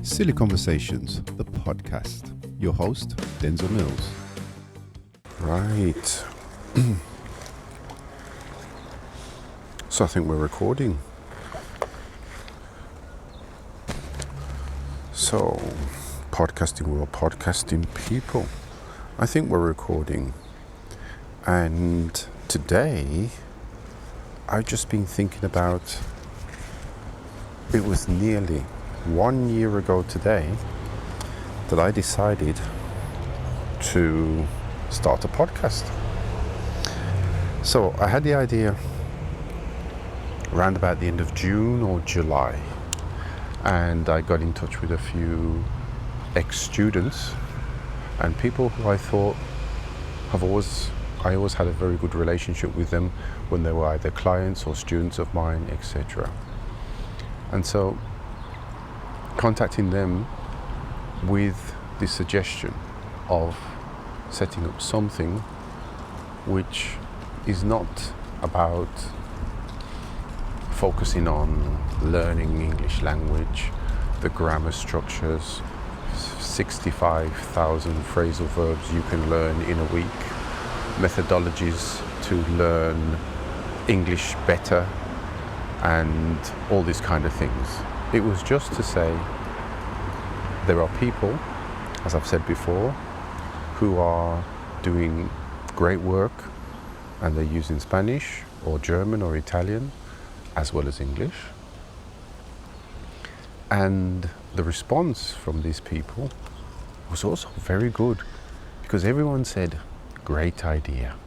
Silly Conversations, the podcast. Your host, Denzle Mills. Right. So I think we're recording. So, podcasting world, podcasting people. I think we're recording. And today, I've just been thinking about, it was nearly 1 year ago today that I decided to start a podcast. So I had the idea around about the end of June or July, and I got in touch with a few ex-students and people who I thought I always had a very good relationship with them when they were either clients or students of mine, etc. And so contacting them with the suggestion of setting up something which is not about focusing on learning English language, the grammar structures, 65,000 phrasal verbs you can learn in a week, methodologies to learn English better, and all these kind of things. It was just to say there are people, as I've said before, who are doing great work and they're using Spanish or German or Italian as well as English. And the response from these people was also very good, because everyone said, great idea,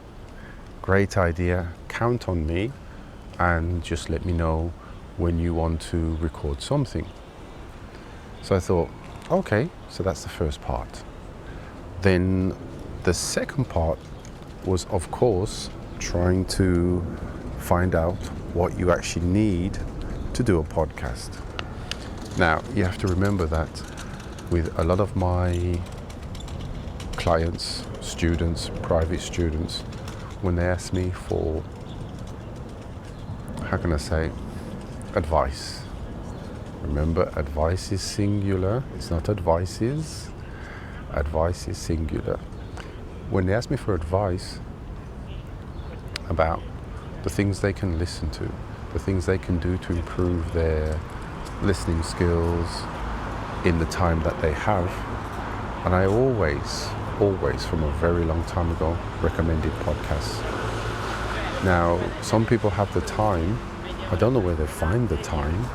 count on me, and just let me know when you want to record something. So I thought, okay, so that's the first part. Then the second part was, of course, trying to find out what you actually need to do a podcast. Now, you have to remember that with a lot of my clients, students, private students, when they ask me for, how can I say, advice. Remember, advice is singular, it's not advices. Advice is singular. When they ask me for advice about the things they can listen to, the things they can do to improve their listening skills in the time that they have, and I always, from a very long time ago, recommended podcasts. Now, some people have the time, I don't know where they find the time,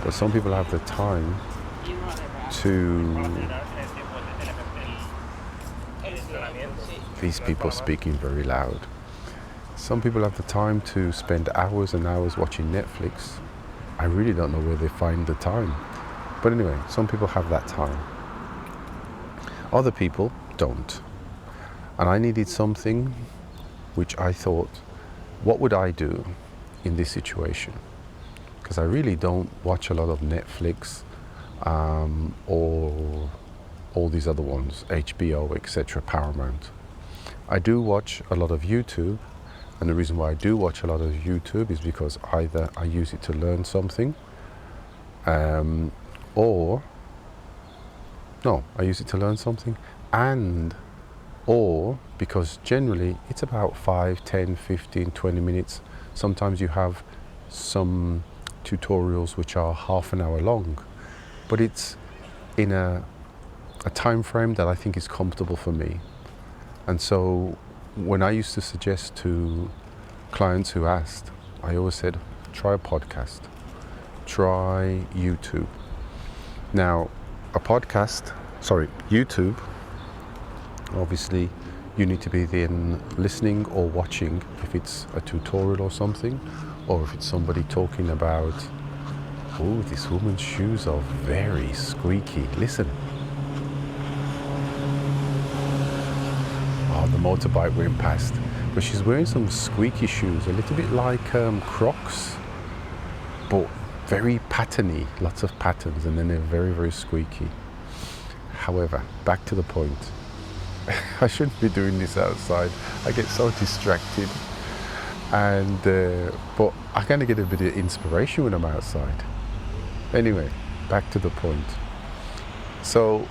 but some people have the time to... These people speaking very loud. Some people have the time to spend hours and hours watching Netflix. I really don't know where they find the time. But anyway, some people have that time. Other people don't. And I needed something which I thought, what would I do in this situation? Because I really don't watch a lot of Netflix or all these other ones, HBO, etc., Paramount. I do watch a lot of YouTube, and the reason why I do watch a lot of YouTube is because either I use it to learn something, I use it to learn something, or because generally it's about 5, 10, 15, 20 minutes. Sometimes you have some tutorials which are half an hour long, but it's in a time frame that I think is comfortable for me. And so when I used to suggest to clients who asked, I always said, try a podcast, try YouTube. Now, YouTube, obviously you need to be then listening or watching if it's a tutorial or something, or if it's somebody talking about, oh, this woman's shoes are very squeaky. Listen. Oh, the motorbike went past. But she's wearing some squeaky shoes, a little bit like Crocs, but very patterny, lots of patterns, and then they're very, very squeaky. However, back to the point. I shouldn't be doing this outside. I get so distracted. But I kind of get a bit of inspiration when I'm outside. Anyway, back to the point. So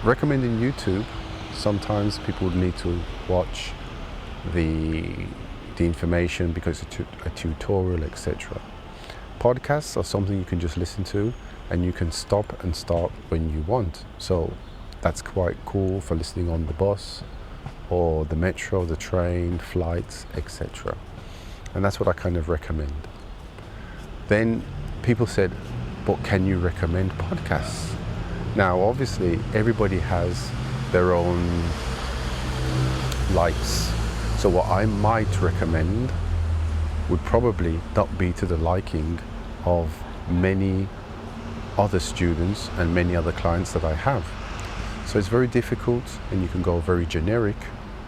recommending YouTube, sometimes people need to watch the information because it's a tutorial, etc. Podcasts are something you can just listen to, and you can stop and start when you want. So that's quite cool for listening on the bus or the metro, the train, flights, etc. And that's what I kind of recommend. Then people said, but can you recommend podcasts? Now, obviously, everybody has their own likes. So what I might recommend would probably not be to the liking of many other students and many other clients that I have. So it's very difficult, and you can go very generic,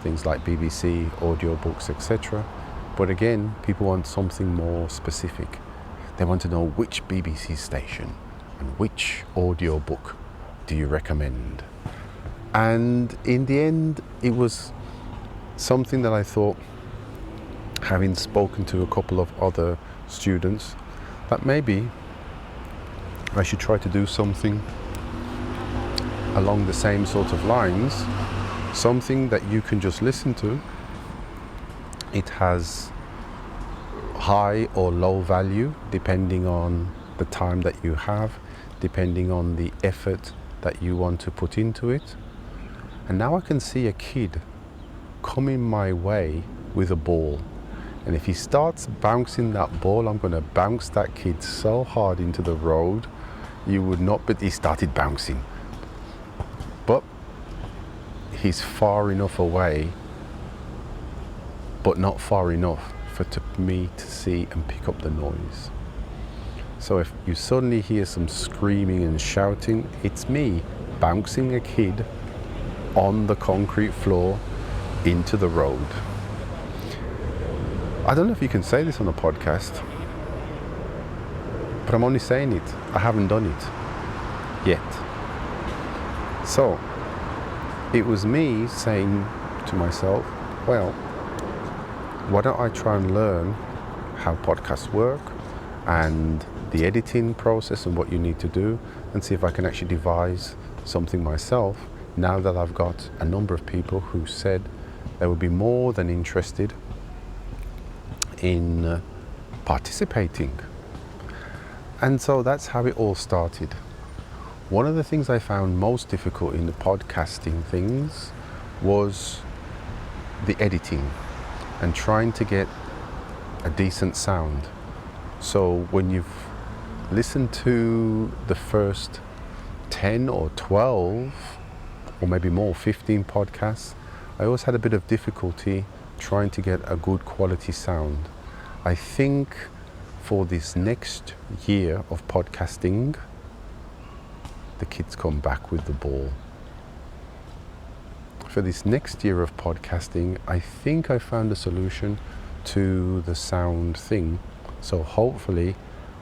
things like BBC, audiobooks, etc. But again, people want something more specific. They want to know which BBC station and which audiobook do you recommend. And in the end, it was something that I thought, having spoken to a couple of other students, that maybe I should try to do something along the same sort of lines, something that you can just listen to. It has high or low value depending on the time that you have, depending on the effort that you want to put into it. And now I can see a kid coming my way with a ball, and if he starts bouncing that ball, I'm going to bounce that kid so hard into the road you would not. But he started bouncing, but he's far enough away, but not far enough for me to see and pick up the noise. So if you suddenly hear some screaming and shouting, it's me bouncing a kid on the concrete floor into the road. I don't know if you can say this on a podcast, but I'm only saying it. I haven't done it yet. So it was me saying to myself, well, why don't I try and learn how podcasts work and the editing process and what you need to do, and see if I can actually devise something myself, now that I've got a number of people who said they would be more than interested in participating. And so that's how it all started. One of the things I found most difficult in the podcasting things was the editing and trying to get a decent sound. So when you've listened to the first 10 or 12 or maybe more, 15 podcasts, I always had a bit of difficulty trying to get a good quality sound. I think for this next year of podcasting, the kids come back with the ball. For this next year of podcasting, I think I found a solution to the sound thing. So hopefully,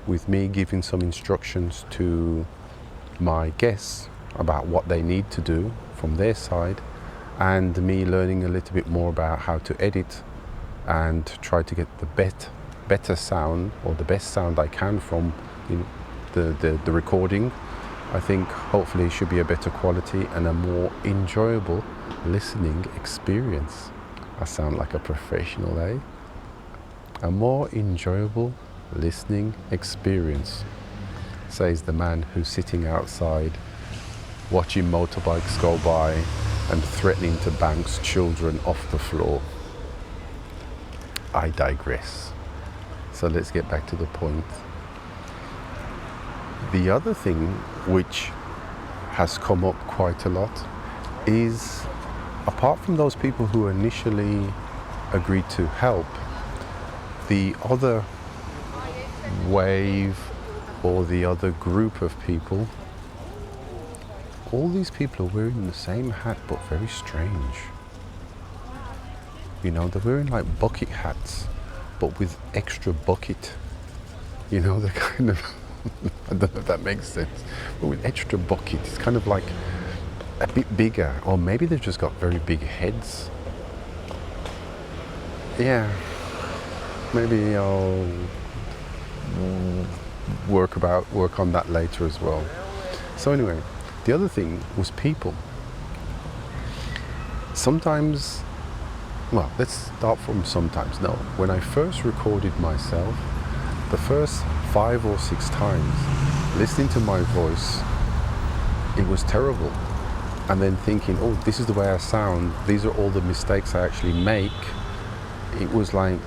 with me giving some instructions to my guests about what they need to do from their side, and me learning a little bit more about how to edit and try to get the better sound, or the best sound I can from the recording, I think hopefully it should be a better quality and a more enjoyable listening experience. I sound like a professional, eh? A more enjoyable listening experience, says the man who's sitting outside watching motorbikes go by and threatening to bounce children off the floor. I digress. So let's get back to the point. The other thing which has come up quite a lot is, apart from those people who initially agreed to help, the other wave or the other group of people, all these people are wearing the same hat but very strange. You know, they're wearing like bucket hats but with extra bucket. You know, they're kind of I don't know if that makes sense, but with extra bucket. It's kind of like a bit bigger, or maybe they've just got very big heads. Yeah, maybe I'll work on that later as well. So anyway, The other thing was people. Sometimes, well, let's start from sometimes. No, when I first recorded myself, the first 5 or 6 times, listening to my voice, it was terrible. And then thinking, oh, this is the way I sound, these are all the mistakes I actually make. It was like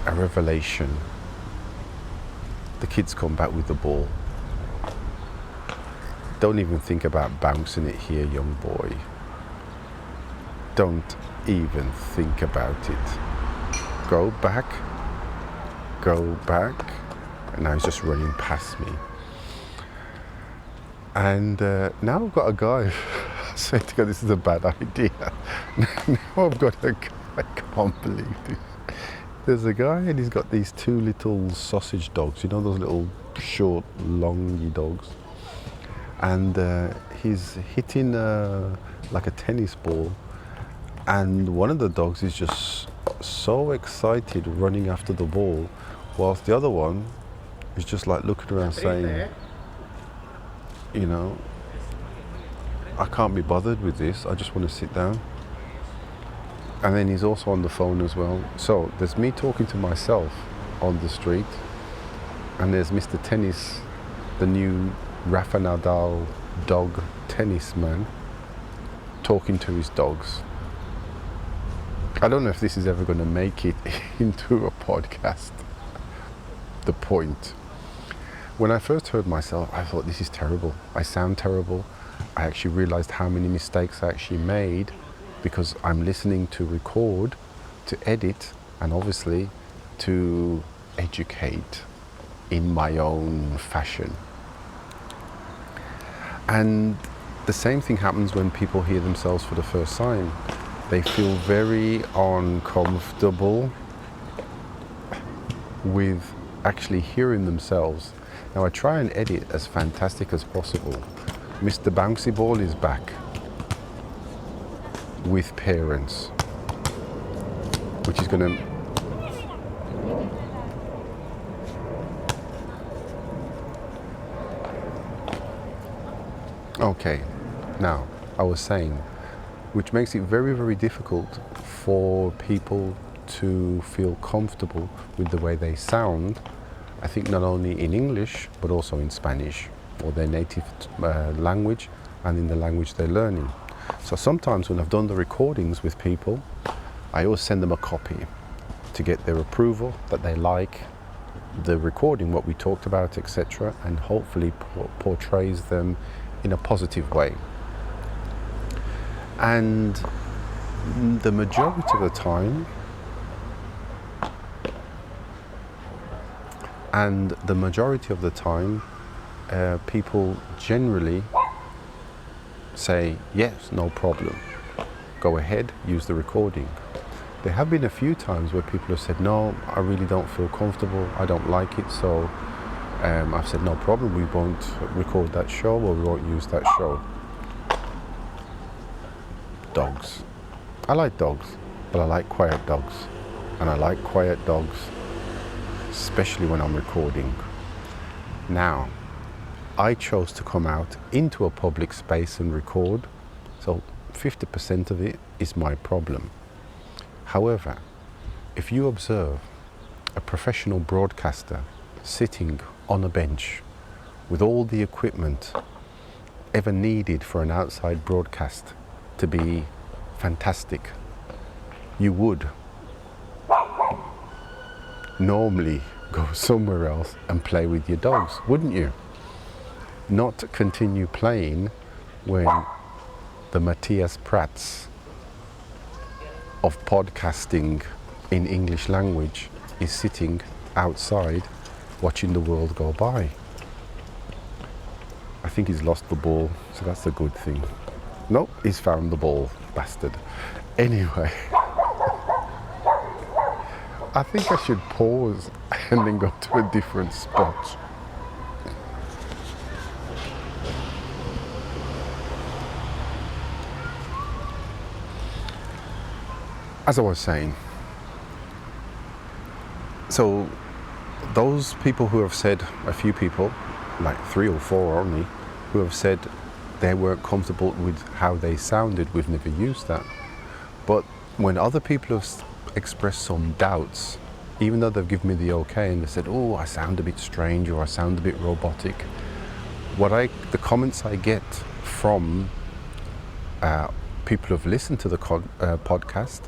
a revelation. The kids come back with the ball. Don't even think about bouncing it here, young boy. Don't even think about it. Go back. And now he's just running past me. And now I've got a guy. I swear to God, this is a bad idea. Now I've got a guy. I can't believe this. There's a guy and he's got these 2 little sausage dogs. You know those little short, longy dogs? And he's hitting like a tennis ball. And one of the dogs is just so excited running after the ball, whilst the other one is just like looking around saying, you know, I can't be bothered with this, I just want to sit down. And then he's also on the phone as well. So there's me talking to myself on the street, and there's Mr. Tennis, the new Rafa Nadal dog tennis man, talking to his dogs. I don't know if this is ever going to make it into a podcast. The point. When I first heard myself, I thought, this is terrible. I sound terrible. I actually realized how many mistakes I actually made because I'm listening to record, to edit, and obviously to educate in my own fashion. And the same thing happens when people hear themselves for the first time. They feel very uncomfortable with actually hearing themselves. Now I try and edit as fantastic as possible. Mr. Bouncy Ball is back with parents, which is going to... Okay, now I was saying, which makes it very, very difficult for people to feel comfortable with the way they sound, I think not only in English, but also in Spanish, or their native language, and in the language they're learning. So sometimes when I've done the recordings with people, I always send them a copy to get their approval, that they like the recording, what we talked about, etc., and hopefully portrays them in a positive way. And the majority of the time, people generally say, yes, no problem, go ahead, use the recording. There have been a few times where people have said, no, I really don't feel comfortable, I don't like it, so I've said, no problem, we won't record that show, or we won't use that show. Dogs. I like dogs, but I like quiet dogs. And I like quiet dogs, especially when I'm recording. Now, I chose to come out into a public space and record, so 50% of it is my problem. However, if you observe a professional broadcaster sitting on a bench with all the equipment ever needed for an outside broadcast to be fantastic, you would normally go somewhere else and play with your dogs, wouldn't you? Not continue playing when the Matthias Pratts of podcasting in English language is sitting outside watching the world go by. I think he's lost the ball, so that's a good thing. Nope, he's found the ball, bastard. Anyway, I think I should pause and then go to a different spot. As I was saying, so those people who have said, a few people, like 3 or 4 only, who have said, they weren't comfortable with how they sounded. We've never used that. But when other people have expressed some doubts, even though they've given me the okay and they said, oh, I sound a bit strange or I sound a bit robotic, the comments I get from people who've listened to the podcast,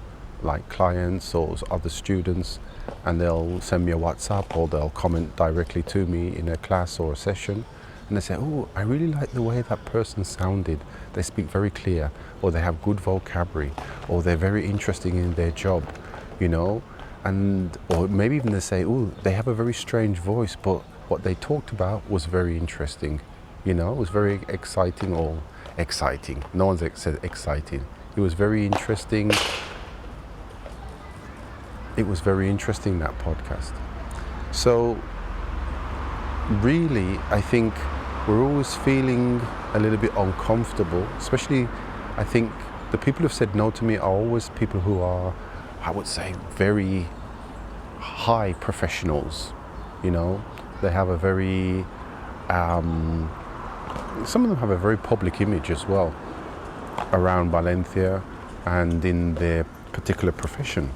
like clients or other students, and they'll send me a WhatsApp or they'll comment directly to me in a class or a session, and they say, oh, I really like the way that person sounded. They speak very clear, or they have good vocabulary, or they're very interesting in their job, you know, or maybe even they say, oh, they have a very strange voice, but what they talked about was very interesting, you know, it was very exciting. No one's said exciting. It was very interesting. It was very interesting, that podcast. So really, I think we're always feeling a little bit uncomfortable, especially I think the people who've said no to me are always people who are, I would say, very high professionals, you know. They have a very, some of them have a very public image as well around Valencia and in their particular profession.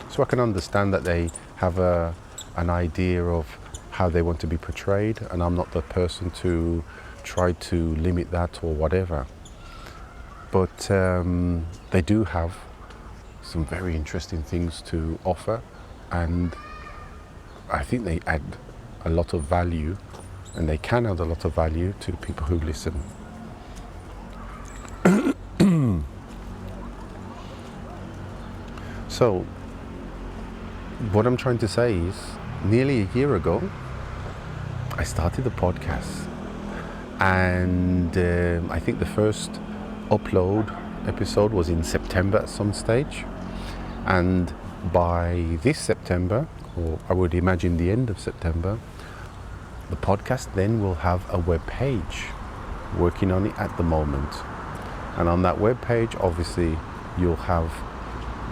So I can understand that they have an idea of how they want to be portrayed, and I'm not the person to try to limit that or whatever. But they do have some very interesting things to offer, and I think they add a lot of value, and they can add a lot of value to people who listen. So what I'm trying to say is, nearly a year ago I started the podcast, and I think the first episode was in September at some stage, and by this September, or I would imagine the end of September, the podcast then will have a web page. Working on it at the moment, and on that web page obviously you'll have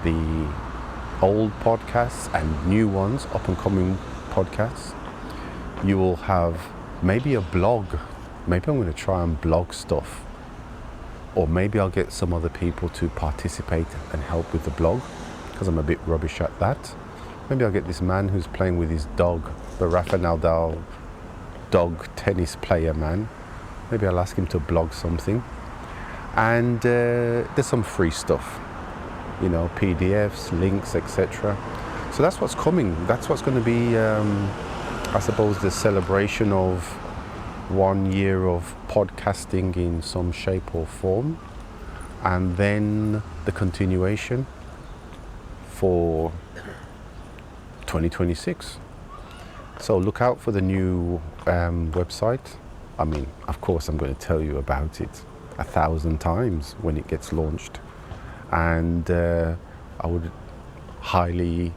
the old podcasts and new ones, up and coming podcasts. You will have maybe a blog. Maybe I'm going to try and blog stuff, or maybe I'll get some other people to participate and help with the blog, because I'm a bit rubbish at that. Maybe I'll get this man who's playing with his dog, the Rafa Nadal dog tennis player man. Maybe I'll ask him to blog something. And there's some free stuff, you know, PDFs, links, etc. So that's what's coming. That's what's going to be, I suppose, the celebration of 1 year of podcasting in some shape or form, and then the continuation for 2026. So look out for the new website. I mean, of course, I'm going to tell you about it 1,000 times when it gets launched. And I would highly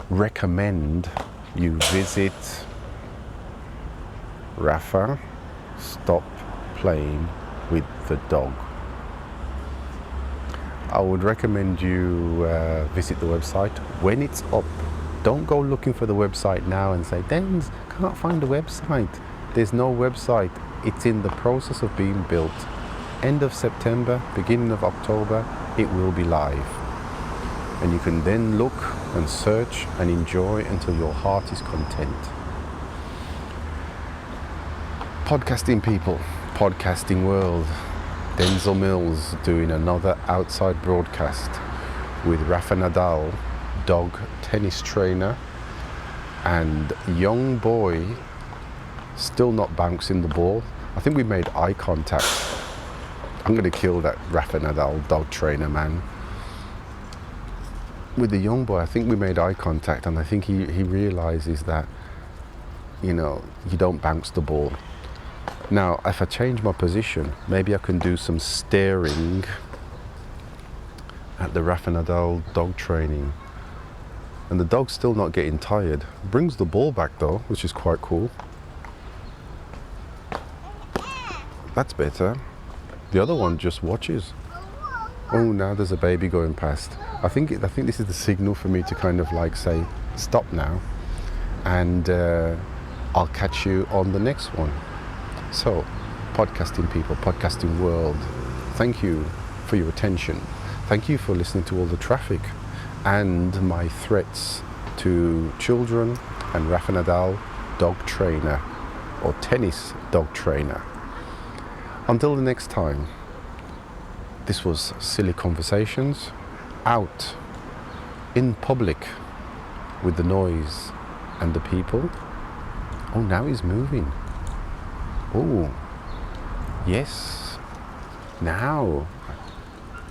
recommend you visit Rafa Stop Playing with the Dog. I would recommend you visit the website when it's up. Don't go looking for the website now and say, Denz, can't find the website. There's no website. It's in the process of being built. End of September, beginning of October, it will be live. And you can then look and search and enjoy until your heart is content. Podcasting people, podcasting world, Denzle Mills doing another outside broadcast with Rafa Nadal, dog tennis trainer, and young boy still not bouncing the ball. I think we made eye contact. I'm going to kill that Rafa Nadal dog trainer man. With the young boy, I think we made eye contact, and I think he realizes that, you know, you don't bounce the ball. Now, if I change my position, maybe I can do some staring at the Rafa Nadal dog training. And the dog's still not getting tired. Brings the ball back though, which is quite cool. That's better. The other one just watches. Oh, now there's a baby going past. I think this is the signal for me to kind of like say, stop now. And I'll catch you on the next one. So, podcasting people, podcasting world. Thank you for your attention. Thank you for listening to all the traffic and my threats to children and Rafa Nadal, dog trainer or tennis dog trainer. Until the next time, this was Silly Conversations, out in public with the noise and the people. Oh, now he's moving. Oh, yes. Now,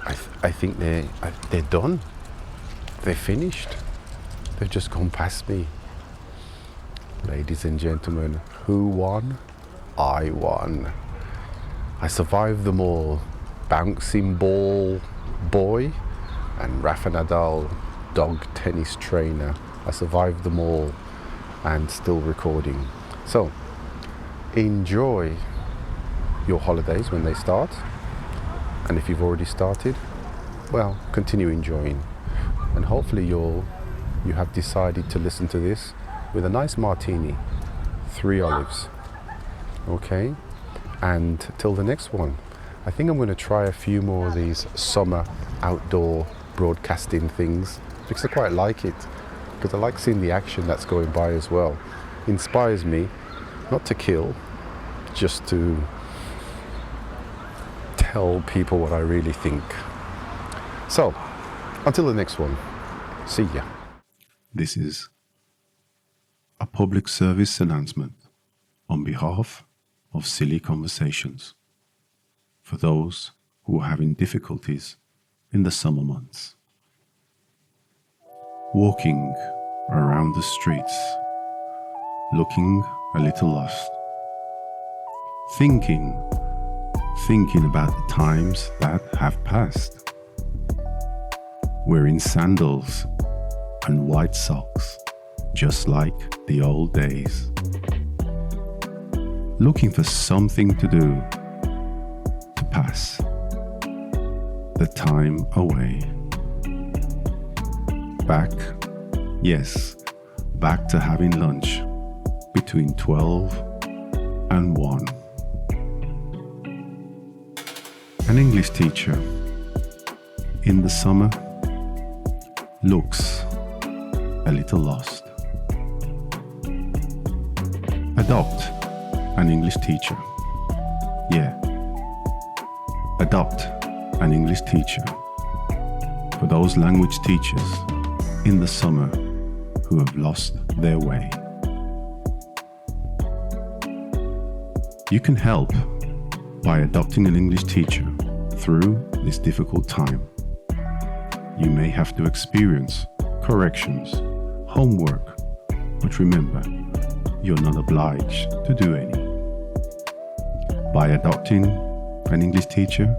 I think they're done. They're finished. They've just gone past me. Ladies and gentlemen, who won? I won. I survived them all. Bouncing ball boy and Rafa Nadal, dog tennis trainer. I survived them all and still recording. So, enjoy your holidays when they start. And if you've already started, well, continue enjoying. And hopefully you have decided to listen to this with a nice martini, 3 olives. Okay? And till the next one, I think I'm going to try a few more of these summer outdoor broadcasting things because I quite like it. Because I like seeing the action that's going by as well. Inspires me not to kill, just to tell people what I really think. So, until the next one, see ya. This is a public service announcement on behalf of Silly Conversations for those who are having difficulties in the summer months. Walking around the streets, looking a little lost, thinking about the times that have passed, wearing sandals and white socks, just like the old days, looking for something to do to pass the time away. Back to having lunch between 12 and 1. An English teacher in the summer looks a little lost. Adopt an English teacher. Yeah. Adopt an English teacher for those language teachers in the summer who have lost their way. You can help by adopting an English teacher through this difficult time. You may have to experience corrections, homework, but remember, you're not obliged to do any. By adopting an English teacher,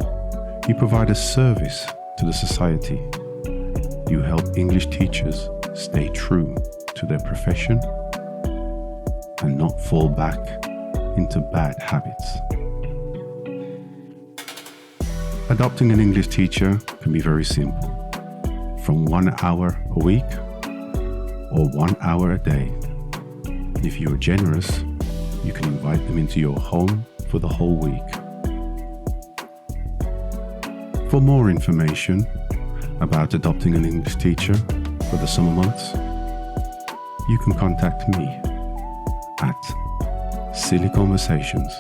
you provide a service to the society. You help English teachers stay true to their profession and not fall back into bad habits. Adopting an English teacher can be very simple. From 1 hour a week or 1 hour a day. If you are generous, you can invite them into your home for the whole week. For more information about adopting an English teacher for the summer months, you can contact me at Silly Conversations.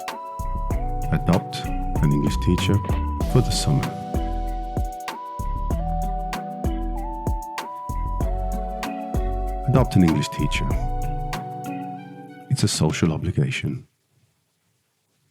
Adopt an English teacher for the summer. Adopt an English teacher. It's a social obligation.